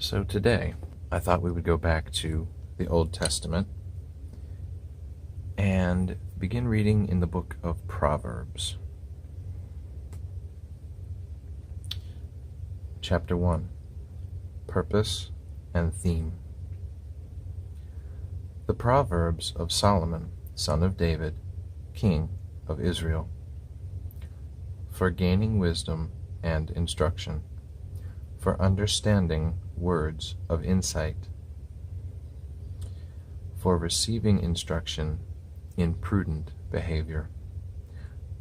So today, I thought we would go back to the Old Testament and begin reading in the book of Proverbs. Chapter 1, Purpose and Theme. The Proverbs of Solomon, son of David, king of Israel, for gaining wisdom and instruction, for understanding words of insight, for receiving instruction in prudent behavior,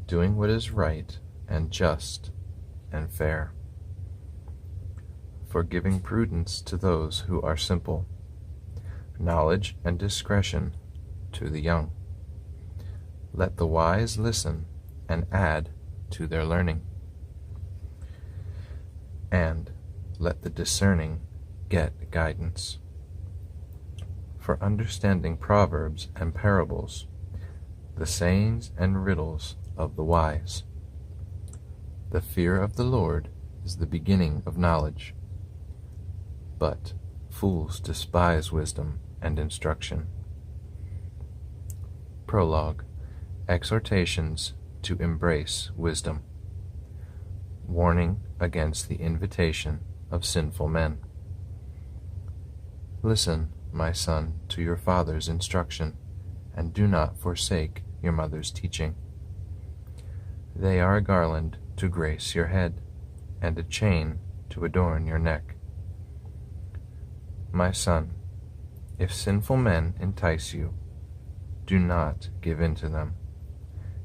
doing what is right and just and fair, for giving prudence to those who are simple, knowledge and discretion to the young. Let the wise listen and add to their learning, and let the discerning get guidance. For understanding proverbs and parables, the sayings and riddles of the wise. The fear of the Lord is the beginning of knowledge, but fools despise wisdom and instruction. Prologue. Exhortations to embrace wisdom. Warning against the invitation of sinful men. Listen, my son, to your father's instruction, and do not forsake your mother's teaching. They are a garland to grace your head, and a chain to adorn your neck. My son, if sinful men entice you, do not give in to them.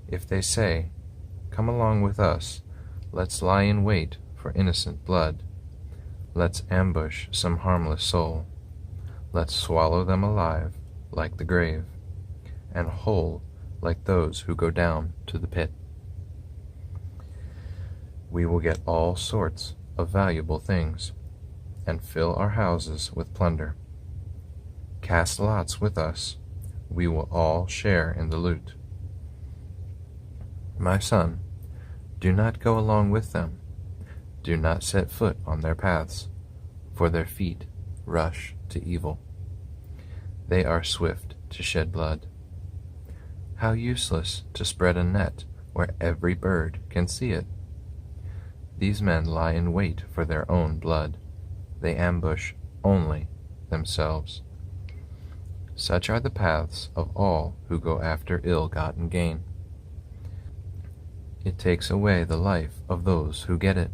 If they say, "Come along with us, let's lie in wait for innocent blood. Let's ambush some harmless soul. Let's swallow them alive like the grave, and whole like those who go down to the pit. We will get all sorts of valuable things, and fill our houses with plunder. Cast lots with us, we will all share in the loot. My son, do not go along with them. Do not set foot on their paths, for their feet rush to evil. They are swift to shed blood. How useless to spread a net where every bird can see it. These men lie in wait for their own blood. They ambush only themselves. Such are the paths of all who go after ill-gotten gain. It takes away the life of those who get it.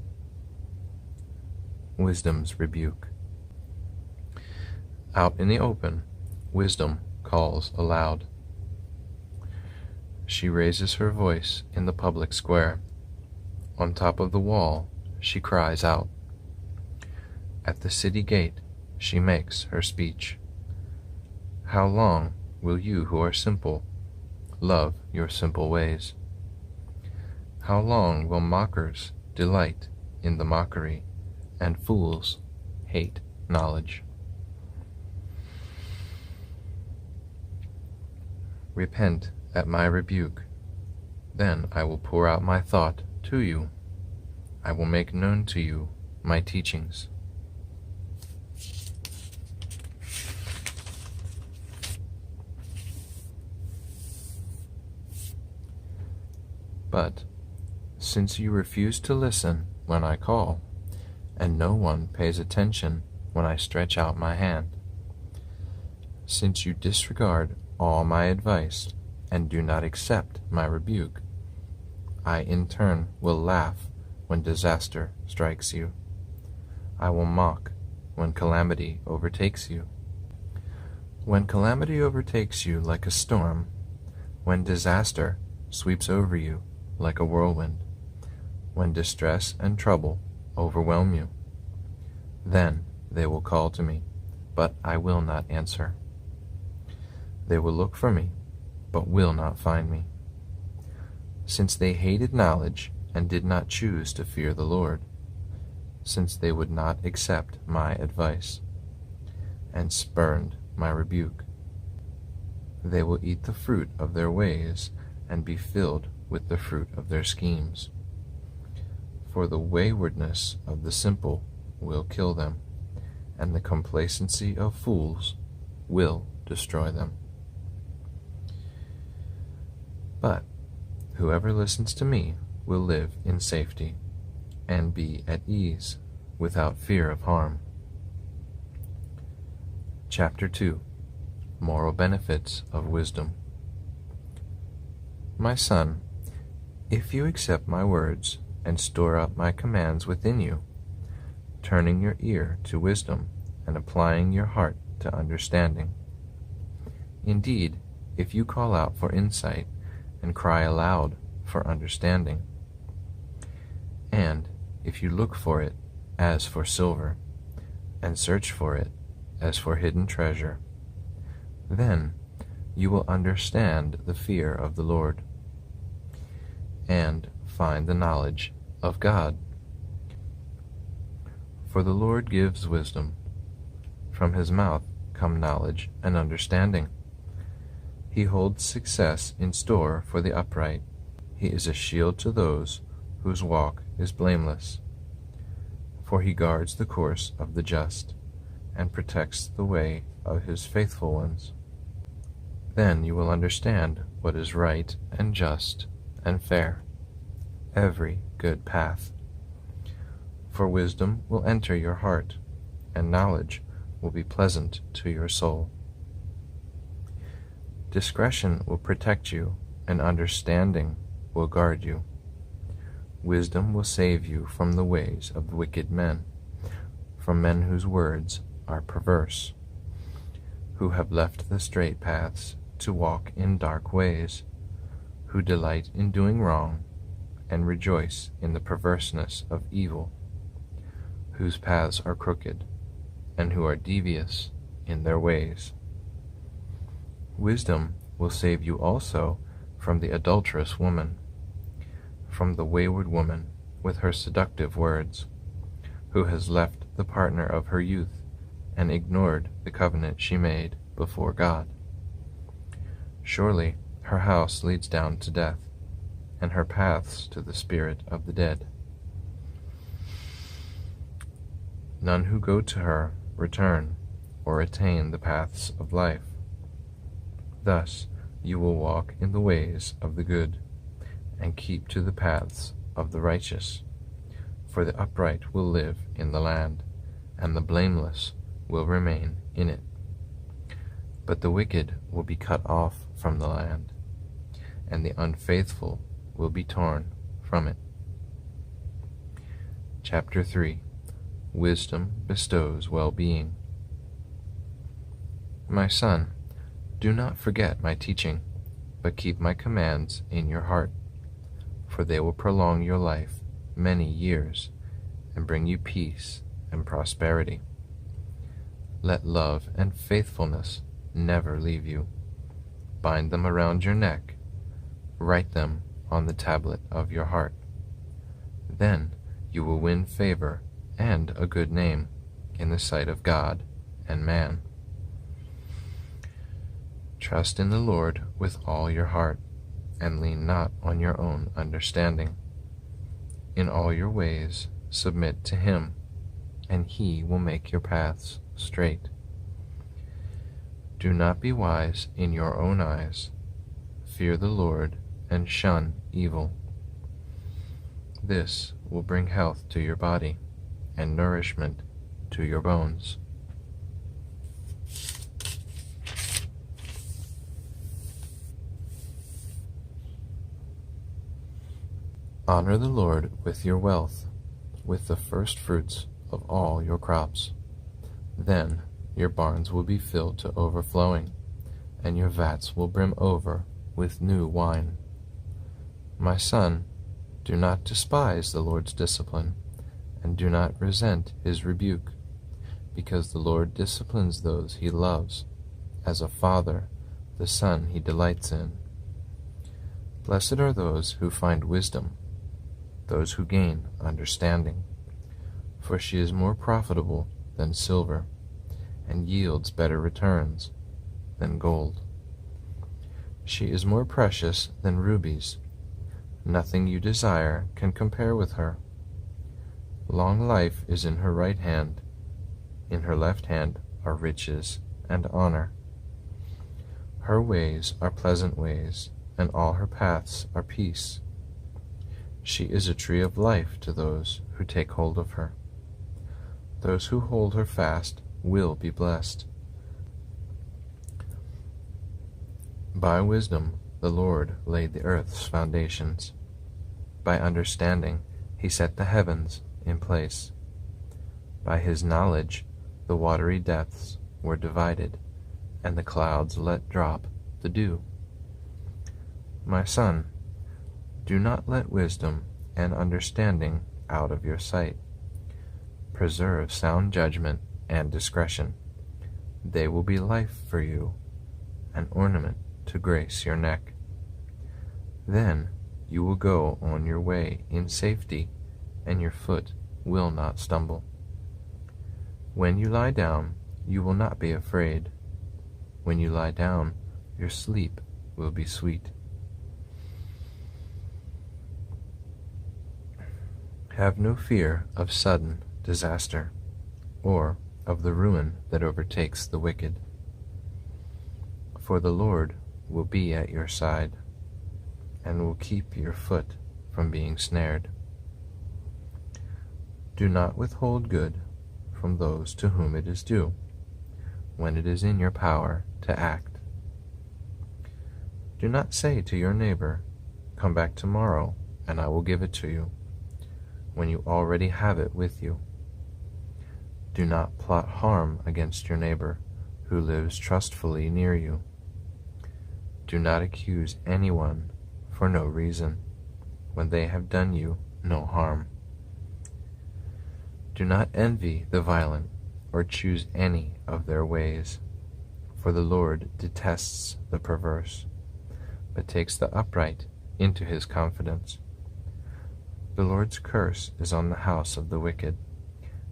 Wisdom's rebuke. Out in the open, wisdom calls aloud. She raises her voice in the public square. On top of the wall, she cries out. At the city gate, she makes her speech. How long will you who are simple love your simple ways? How long will mockers delight in the mockery, and fools hate knowledge? Repent at my rebuke, then I will pour out my thought to you. I will make known to you my teachings. But since you refuse to listen when I call, and no one pays attention when I stretch out my hand, since you disregard all my advice and do not accept my rebuke, I in turn will laugh when disaster strikes you. I will mock when calamity overtakes you. When calamity overtakes you like a storm, when disaster sweeps over you like a whirlwind, when distress and trouble overwhelm you, then they will call to me, but I will not answer. They will look for me, but will not find me. Since they hated knowledge and did not choose to fear the Lord, since they would not accept my advice, and spurned my rebuke, they will eat the fruit of their ways and be filled with the fruit of their schemes. For the waywardness of the simple will kill them, and the complacency of fools will destroy them. But whoever listens to me will live in safety and be at ease without fear of harm. Chapter 2. Moral Benefits of Wisdom. My son, if you accept my words and store up my commands within you, turning your ear to wisdom and applying your heart to understanding. Indeed, if you call out for insight and cry aloud for understanding, and if you look for it as for silver, and search for it as for hidden treasure, then you will understand the fear of the Lord, and find the knowledge of God. For the Lord gives wisdom. From his mouth come knowledge and understanding. He holds success in store for the upright. He is a shield to those whose walk is blameless. For he guards the course of the just, and protects the way of his faithful ones. Then you will understand what is right and just and fair, every good path. For wisdom will enter your heart, and knowledge will be pleasant to your soul. Discretion will protect you, and understanding will guard you. Wisdom will save you from the ways of wicked men, from men whose words are perverse, who have left the straight paths to walk in dark ways, who delight in doing wrong and rejoice in the perverseness of evil, whose paths are crooked, and who are devious in their ways. Wisdom will save you also from the adulterous woman, from the wayward woman with her seductive words, who has left the partner of her youth and ignored the covenant she made before God. Surely her house leads down to death, and her paths to the spirit of the dead. None who go to her return or attain the paths of life. Thus you will walk in the ways of the good, and keep to the paths of the righteous. For the upright will live in the land, and the blameless will remain in it. But the wicked will be cut off from the land, and the unfaithful will be torn from it. Chapter 3. Wisdom bestows well-being. My son, do not forget my teaching, but keep my commands in your heart, for they will prolong your life many years and bring you peace and prosperity. Let love and faithfulness never leave you. Bind them around your neck. Write them on the tablet of your heart. Then you will win favor and a good name in the sight of God and man. Trust in the Lord with all your heart, and lean not on your own understanding. In all your ways submit to him, and he will make your paths straight. Do not be wise in your own eyes. Fear the Lord and shun evil. This will bring health to your body and nourishment to your bones. Honor the Lord with your wealth, with the first fruits of all your crops. Then your barns will be filled to overflowing, and your vats will brim over with new wine. My son, do not despise the Lord's discipline, and do not resent his rebuke, because the Lord disciplines those he loves, as a father the son he delights in. Blessed are those who find wisdom, those who gain understanding, for she is more profitable than silver, and yields better returns than gold. She is more precious than rubies. Nothing you desire can compare with her. Long life is in her right hand, In her left hand are riches and honor. Her ways are pleasant ways, and all her paths are peace. She is a tree of life to those who take hold of her. Those who hold her fast will be blessed. By wisdom the Lord laid the earth's foundations. By understanding he set the heavens in place. By his knowledge the watery depths were divided, and the clouds let drop the dew. My son, do not let wisdom and understanding out of your sight. Preserve sound judgment and discretion. They will be life for you, an ornament to grace your neck. Then you will go on your way in safety, and your foot will not stumble. When you lie down, you will not be afraid. When you lie down, your sleep will be sweet. Have no fear of sudden disaster, or of the ruin that overtakes the wicked. For the Lord will be at your side, and will keep your foot from being snared. Do not withhold good from those to whom it is due, when it is in your power to act. Do not say to your neighbor, "Come back tomorrow, and I will give it to you," when you already have it with you. Do not plot harm against your neighbor who lives trustfully near you. Do not accuse anyone for no reason, when they have done you no harm. Do not envy the violent, or choose any of their ways, for the Lord detests the perverse, but takes the upright into his confidence. The Lord's curse is on the house of the wicked,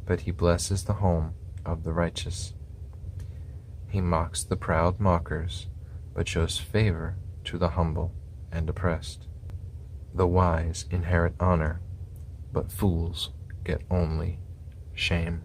but he blesses the home of the righteous. He mocks the proud mockers, but shows favor to the humble and oppressed. The wise inherit honor, but fools get only shame.